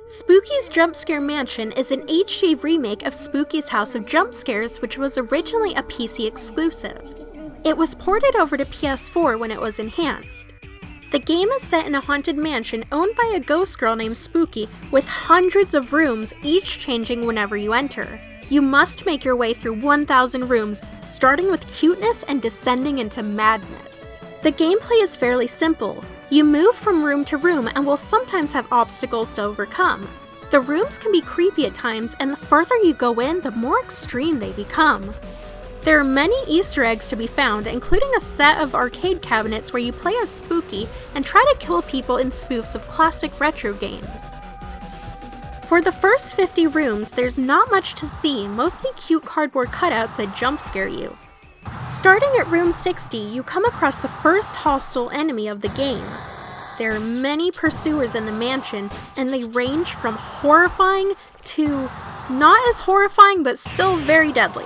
Spooky's Jump Scare Mansion is an HD remake of Spooky's House of Jump Scares, which was originally a PC exclusive. It was ported over to PS4 when it was enhanced. The game is set in a haunted mansion owned by a ghost girl named Spooky with hundreds of rooms, each changing whenever you enter. You must make your way through 1,000 rooms, starting with cuteness and descending into madness. The gameplay is fairly simple. You move from room to room and will sometimes have obstacles to overcome. The rooms can be creepy at times, and the further you go in, the more extreme they become. There are many Easter eggs to be found, including a set of arcade cabinets where you play as Spooky and try to kill people in spoofs of classic retro games. For the first 50 rooms, there's not much to see, mostly cute cardboard cutouts that jump scare you. Starting at room 60, you come across the first hostile enemy of the game. There are many pursuers in the mansion, and they range from horrifying to not as horrifying but still very deadly.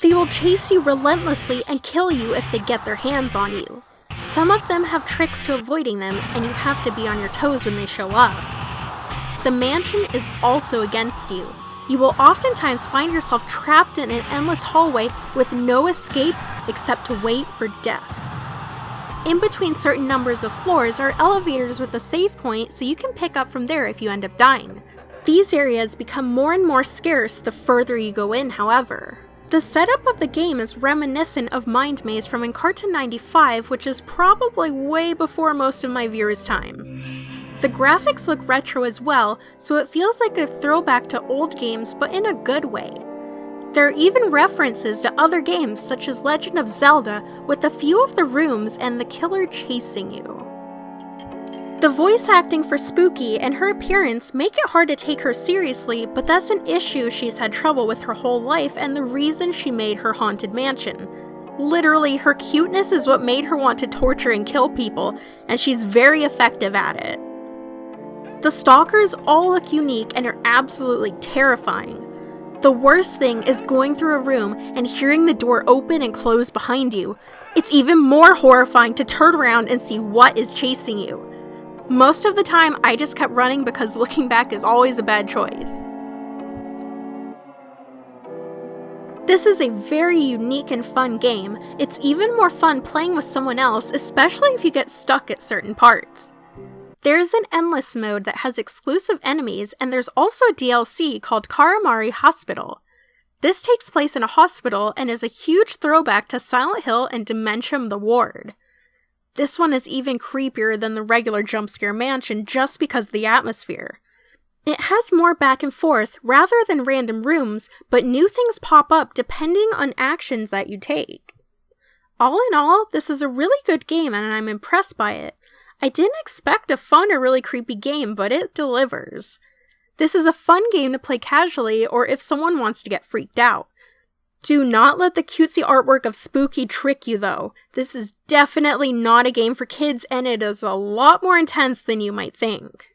They will chase you relentlessly and kill you if they get their hands on you. Some of them have tricks to avoiding them, and you have to be on your toes when they show up. The mansion is also against you. You will oftentimes find yourself trapped in an endless hallway with no escape except to wait for death. In between certain numbers of floors are elevators with a save point, so you can pick up from there if you end up dying. These areas become more and more scarce the further you go in, however. The setup of the game is reminiscent of Mind Maze from Encarta 95, which is probably way before most of my viewers' time. The graphics look retro as well, so it feels like a throwback to old games, but in a good way. There are even references to other games such as Legend of Zelda, with a few of the rooms and the killer chasing you. The voice acting for Spooky and her appearance make it hard to take her seriously, but that's an issue she's had trouble with her whole life and the reason she made her haunted mansion. Literally, her cuteness is what made her want to torture and kill people, and she's very effective at it. The stalkers all look unique and are absolutely terrifying. The worst thing is going through a room and hearing the door open and close behind you. It's even more horrifying to turn around and see what is chasing you. Most of the time, I just kept running because looking back is always a bad choice. This is a very unique and fun game. It's even more fun playing with someone else, especially if you get stuck at certain parts. There's an endless mode that has exclusive enemies, and there's also a DLC called Karamari Hospital. This takes place in a hospital and is a huge throwback to Silent Hill and Dementium the Ward. This one is even creepier than the regular Jump Scare Mansion just because of the atmosphere. It has more back and forth rather than random rooms, but new things pop up depending on actions that you take. All in all, this is a really good game and I'm impressed by it. I didn't expect a fun or really creepy game, but it delivers. This is a fun game to play casually or if someone wants to get freaked out. Do not let the cutesy artwork of Spooky trick you though. This is definitely not a game for kids and it is a lot more intense than you might think.